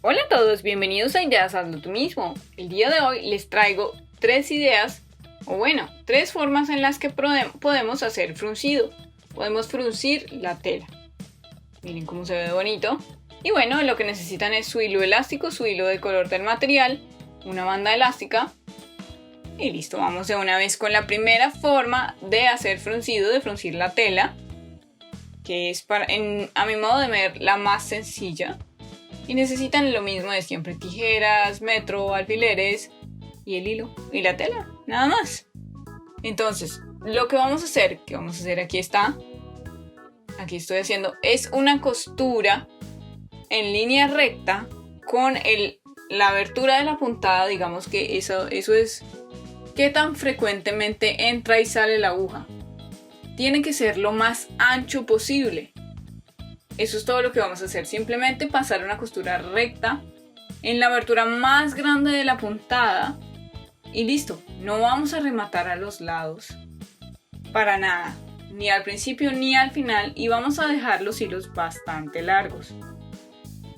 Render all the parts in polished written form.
Hola a todos, bienvenidos a Ideas Hazlo Tú Mismo. El día de hoy les traigo 3 ideas, o bueno, 3 formas en las que podemos hacer fruncido. Podemos fruncir la tela. Miren cómo se ve bonito. Y bueno, lo que necesitan es su hilo elástico, su hilo de color del material, una banda elástica. Y listo, vamos de una vez con la primera forma de hacer fruncido, de fruncir la tela, que es a mi modo de ver la más sencilla. Y necesitan lo mismo de siempre: tijeras, metro, alfileres y el hilo y la tela, nada más. Entonces, lo que vamos a hacer, aquí estoy haciendo, es una costura en línea recta con la abertura de la puntada. Digamos que eso es qué tan frecuentemente entra y sale la aguja. Tiene que ser lo más ancho posible. Eso es todo lo que vamos a hacer. Simplemente pasar una costura recta en la abertura más grande de la puntada y listo. No vamos a rematar a los lados para nada, ni al principio ni al final, y vamos a dejar los hilos bastante largos.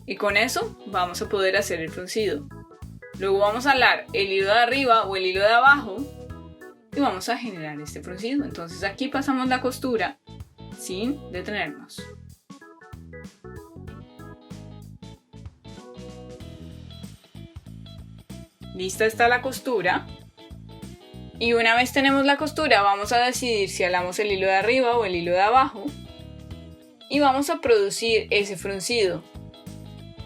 Y con eso vamos a poder hacer el fruncido. Luego vamos a alar el hilo de arriba o el hilo de abajo y vamos a generar este fruncido. Entonces aquí pasamos la costura sin detenernos. Lista está la costura. Y una vez tenemos la costura, vamos a decidir si alamos el hilo de arriba o el hilo de abajo. Y vamos a producir ese fruncido.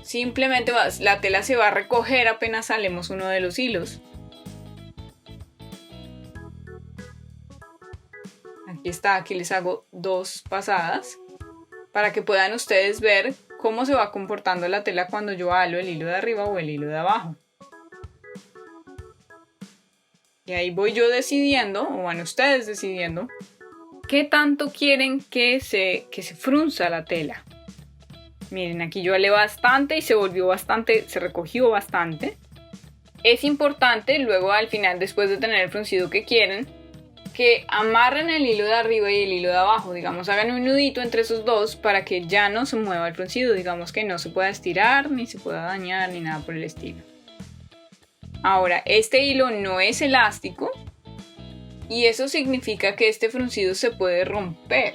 Simplemente la tela se va a recoger apenas alemos uno de los hilos. Aquí está, aquí les hago 2 pasadas para que puedan ustedes ver cómo se va comportando la tela cuando yo halo el hilo de arriba o el hilo de abajo. Y ahí voy yo decidiendo, o van ustedes decidiendo, qué tanto quieren que se frunza la tela. Miren, aquí yo alé bastante y se recogió bastante. Es importante luego al final, después de tener el fruncido que quieren, que amarren el hilo de arriba y el hilo de abajo. Digamos, hagan un nudito entre esos dos para que ya no se mueva el fruncido. Digamos que no se pueda estirar, ni se pueda dañar, ni nada por el estilo. Ahora, este hilo no es elástico y eso significa que este fruncido se puede romper.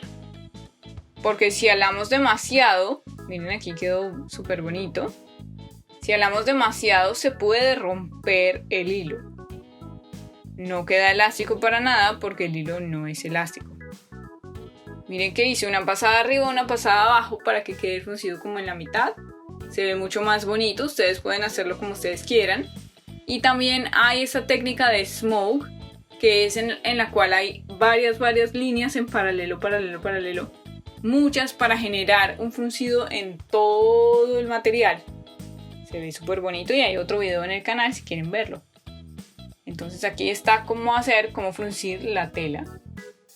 Porque si alamos demasiado, miren, aquí quedó súper bonito. Si alamos demasiado se puede romper el hilo. No queda elástico para nada porque el hilo no es elástico. Miren que hice una pasada arriba, una pasada abajo para que quede el fruncido como en la mitad. Se ve mucho más bonito, ustedes pueden hacerlo como ustedes quieran. Y también hay esa técnica de smoke, que es en la cual hay varias líneas en paralelo. Muchas para generar un fruncido en todo el material. Se ve súper bonito y hay otro video en el canal si quieren verlo. Entonces aquí está cómo fruncir la tela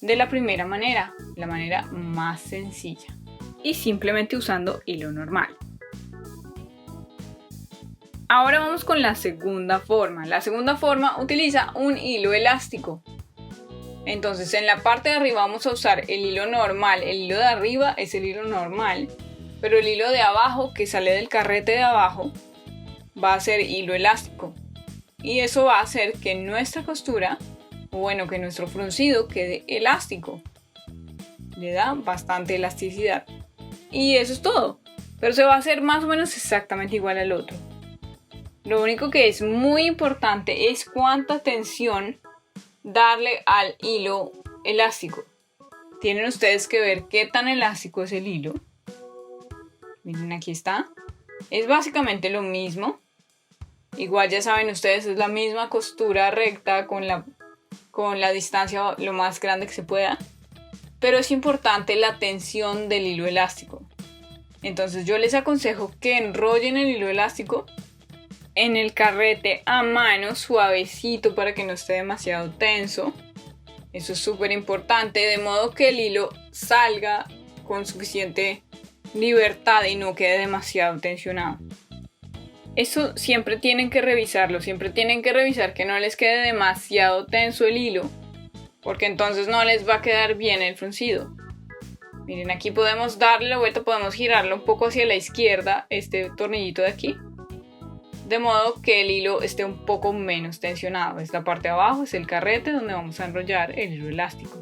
de la primera manera, la manera más sencilla. Y simplemente usando hilo normal. Ahora vamos con la segunda forma. La segunda forma utiliza un hilo elástico. Entonces en la parte de arriba vamos a usar el hilo normal. El hilo de arriba es el hilo normal, pero el hilo de abajo que sale del carrete de abajo va a ser hilo elástico. Y eso va a hacer que nuestra costura, que nuestro fruncido quede elástico. Le da bastante elasticidad. Y eso es todo. Pero se va a hacer más o menos exactamente igual al otro. Lo único que es muy importante es cuánta tensión darle al hilo elástico. Tienen ustedes que ver qué tan elástico es el hilo. Miren, aquí está. Es básicamente lo mismo. Igual ya saben ustedes, es la misma costura recta con la distancia lo más grande que se pueda. Pero es importante la tensión del hilo elástico. Entonces yo les aconsejo que enrollen el hilo elástico en el carrete a mano, suavecito, para que no esté demasiado tenso. Eso es súper importante, de modo que el hilo salga con suficiente libertad y no quede demasiado tensionado. Eso siempre tienen que revisarlo, siempre tienen que revisar que no les quede demasiado tenso el hilo, porque entonces no les va a quedar bien el fruncido. Miren, aquí podemos darle la vuelta, podemos girarlo un poco hacia la izquierda, este tornillito de aquí, de modo que el hilo esté un poco menos tensionado. Esta parte de abajo es el carrete donde vamos a enrollar el hilo elástico.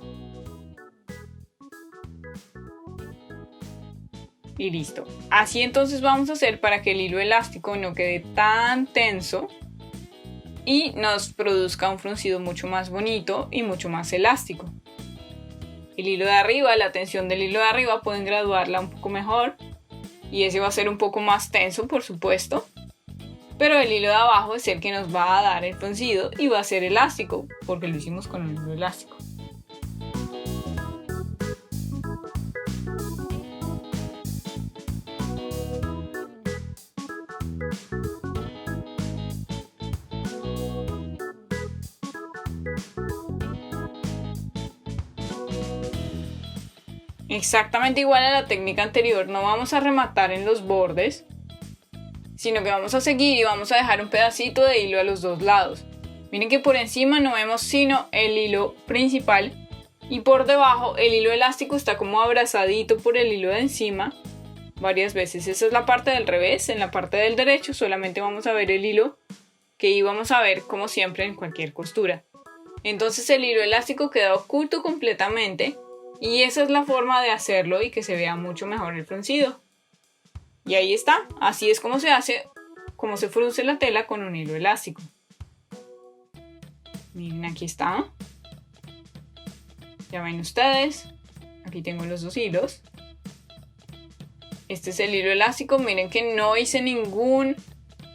Y listo. Así entonces vamos a hacer para que el hilo elástico no quede tan tenso y nos produzca un fruncido mucho más bonito y mucho más elástico. El hilo de arriba, la tensión del hilo de arriba pueden graduarla un poco mejor y ese va a ser un poco más tenso, por supuesto, pero el hilo de abajo es el que nos va a dar el fruncido y va a ser elástico porque lo hicimos con un hilo elástico. Exactamente igual a la técnica anterior, no vamos a rematar en los bordes, sino que vamos a seguir y vamos a dejar un pedacito de hilo a los dos lados. Miren que por encima no vemos sino el hilo principal y por debajo el hilo elástico está como abrazadito por el hilo de encima varias veces. Esa es la parte del revés. En la parte del derecho solamente vamos a ver el hilo que íbamos a ver como siempre en cualquier costura. Entonces el hilo elástico queda oculto completamente. Y esa es la forma de hacerlo y que se vea mucho mejor el fruncido. Y ahí está, así es como se hace, como se frunce la tela con un hilo elástico. Miren, aquí está. Ya ven ustedes, aquí tengo los dos hilos. Este es el hilo elástico, miren que no hice ningún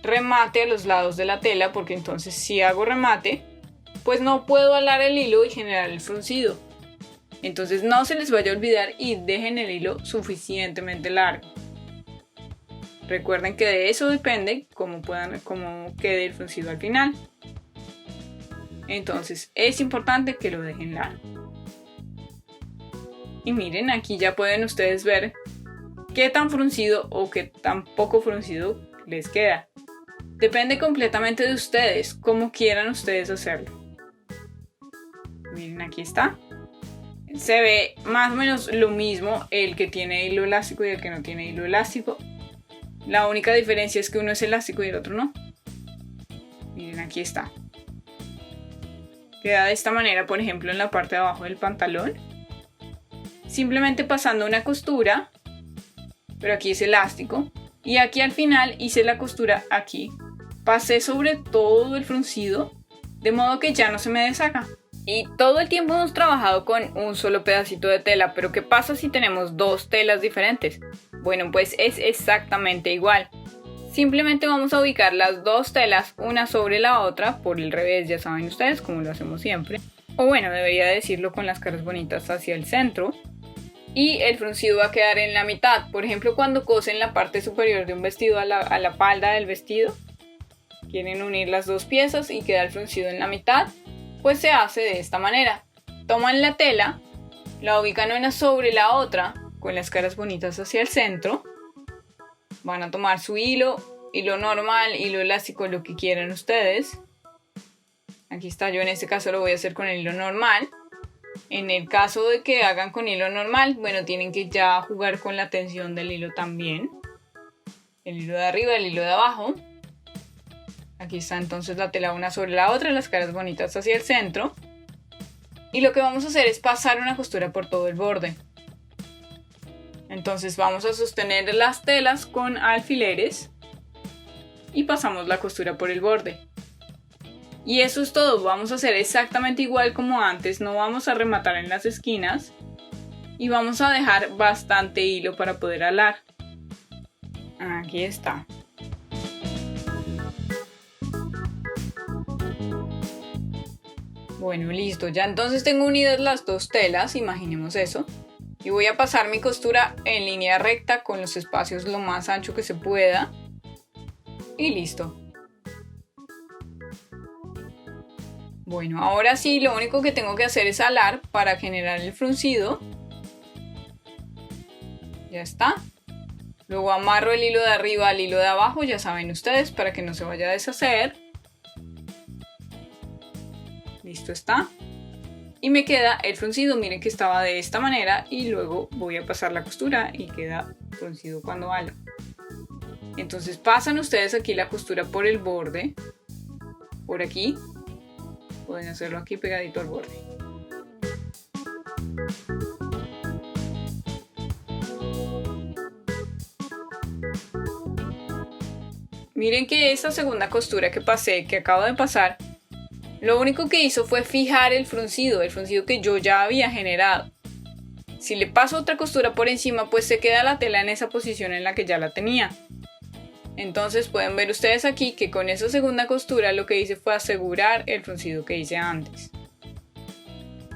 remate a los lados de la tela, porque entonces si hago remate, pues no puedo alar el hilo y generar el fruncido. Entonces no se les vaya a olvidar y dejen el hilo suficientemente largo. Recuerden que de eso depende cómo quede el fruncido al final. Entonces es importante que lo dejen largo. Y miren, aquí ya pueden ustedes ver qué tan fruncido o qué tan poco fruncido les queda. Depende completamente de ustedes, cómo quieran ustedes hacerlo. Miren, aquí está. Se ve más o menos lo mismo el que tiene hilo elástico y el que no tiene hilo elástico. La única diferencia es que uno es elástico y el otro no. Miren, aquí está. Queda de esta manera, por ejemplo, en la parte de abajo del pantalón. Simplemente pasando una costura, pero aquí es elástico. Y aquí al final hice la costura aquí. Pasé sobre todo el fruncido, de modo que ya no se me deshaga. Y todo el tiempo hemos trabajado con un solo pedacito de tela, pero ¿qué pasa si tenemos dos telas diferentes? Bueno, pues es exactamente igual. Simplemente vamos a ubicar las dos telas una sobre la otra, por el revés, ya saben ustedes, como lo hacemos siempre. O bueno, debería decirlo con las caras bonitas hacia el centro. Y el fruncido va a quedar en la mitad. Por ejemplo, cuando cosen la parte superior de un vestido a la falda del vestido, quieren unir las dos piezas y queda el fruncido en la mitad. Pues se hace de esta manera. Toman la tela, la ubican una sobre la otra, con las caras bonitas hacia el centro. Van a tomar su hilo normal, hilo elástico, lo que quieran ustedes. Aquí está, yo en este caso lo voy a hacer con el hilo normal. En el caso de que hagan con hilo normal, bueno, tienen que ya jugar con la tensión del hilo también. El hilo de arriba, el hilo de abajo. Aquí está entonces la tela una sobre la otra, las caras bonitas hacia el centro. Y lo que vamos a hacer es pasar una costura por todo el borde. Entonces vamos a sostener las telas con alfileres y pasamos la costura por el borde. Y eso es todo, vamos a hacer exactamente igual como antes, no vamos a rematar en las esquinas y vamos a dejar bastante hilo para poder alar. Aquí está. Bueno, listo, ya entonces tengo unidas las dos telas, imaginemos eso. Y voy a pasar mi costura en línea recta con los espacios lo más ancho que se pueda. Y listo. Bueno, ahora sí, lo único que tengo que hacer es alar para generar el fruncido. Ya está. Luego amarro el hilo de arriba al hilo de abajo, ya saben ustedes, para que no se vaya a deshacer. Listo está. Y me queda el fruncido, miren que estaba de esta manera y luego voy a pasar la costura y queda fruncido cuando halo. Entonces pasan ustedes aquí la costura por el borde, por aquí. Pueden hacerlo aquí pegadito al borde. Miren que esta segunda costura que pasé, que acabo de pasar, lo único que hizo fue fijar el fruncido que yo ya había generado. Si le paso otra costura por encima, pues se queda la tela en esa posición en la que ya la tenía. Entonces pueden ver ustedes aquí que con esa segunda costura lo que hice fue asegurar el fruncido que hice antes.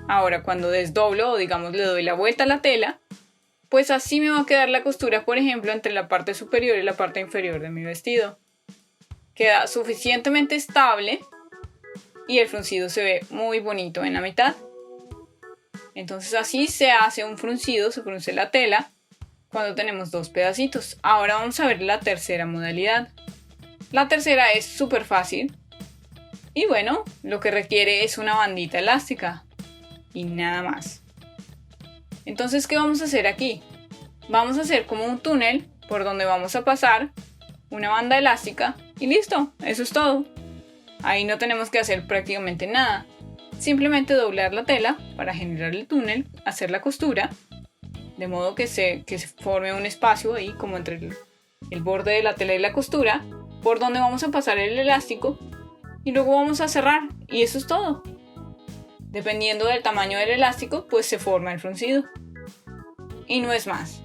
Ahora cuando desdoblo o digamos le doy la vuelta a la tela, pues así me va a quedar la costura, por ejemplo, entre la parte superior y la parte inferior de mi vestido. Queda suficientemente estable y el fruncido se ve muy bonito en la mitad. Entonces así se hace un fruncido, se frunce la tela cuando tenemos dos pedacitos. Ahora vamos a ver la tercera modalidad. La tercera es súper fácil y bueno, lo que requiere es una bandita elástica y nada más. Entonces, ¿qué vamos a hacer aquí? Vamos a hacer como un túnel por donde vamos a pasar una banda elástica y listo, eso es todo. Ahí no tenemos que hacer prácticamente nada. Simplemente doblar la tela para generar el túnel, hacer la costura, de modo que se forme un espacio ahí como entre el borde de la tela y la costura, por donde vamos a pasar el elástico y luego vamos a cerrar y eso es todo. Dependiendo del tamaño del elástico, pues se forma el fruncido. Y no es más.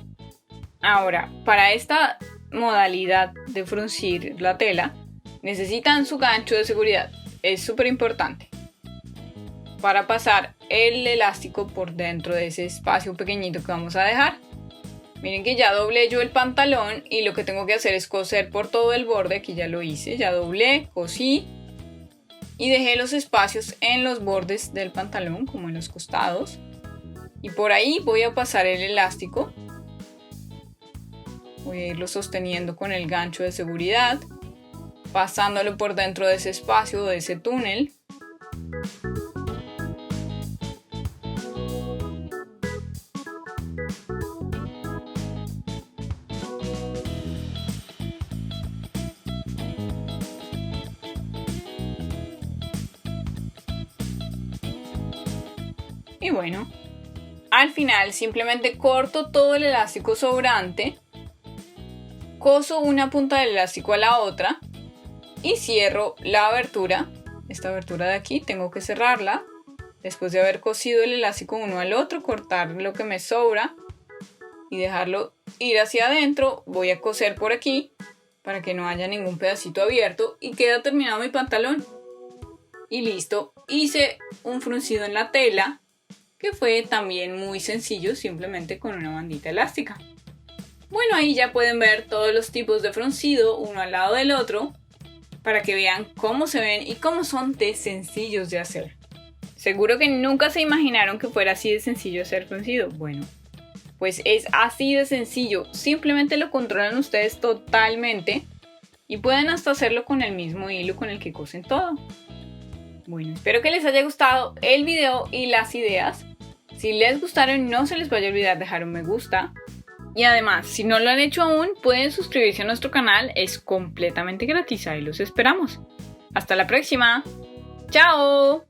Ahora, para esta modalidad de fruncir la tela, necesitan su gancho de seguridad. Es súper importante. Para pasar el elástico por dentro de ese espacio pequeñito que vamos a dejar. Miren que ya doblé yo el pantalón y lo que tengo que hacer es coser por todo el borde. Aquí ya lo hice, ya doblé, cosí y dejé los espacios en los bordes del pantalón, como en los costados. Y por ahí voy a pasar el elástico. Voy a irlo sosteniendo con el gancho de seguridad, pasándolo por dentro de ese espacio, de ese túnel. Y bueno, al final simplemente corto todo el elástico sobrante, coso una punta del elástico a la otra y cierro la abertura. Esta abertura de aquí tengo que cerrarla. Después de haber cosido el elástico uno al otro, cortar lo que me sobra y dejarlo ir hacia adentro. Voy a coser por aquí para que no haya ningún pedacito abierto y queda terminado mi pantalón. Y listo, hice un fruncido en la tela que fue también muy sencillo, simplemente con una bandita elástica. Bueno, ahí ya pueden ver todos los tipos de fruncido uno al lado del otro para que vean cómo se ven y cómo son de sencillos de hacer. Seguro que nunca se imaginaron que fuera así de sencillo hacer fruncido. Bueno, pues es así de sencillo, simplemente lo controlan ustedes totalmente y pueden hasta hacerlo con el mismo hilo con el que cosen todo. Bueno, espero que les haya gustado el video y las ideas. Si les gustaron, no se les vaya a olvidar dejar un me gusta. Y además, si no lo han hecho aún, pueden suscribirse a nuestro canal. Es completamente gratis, ahí los esperamos. Hasta la próxima. ¡Chao!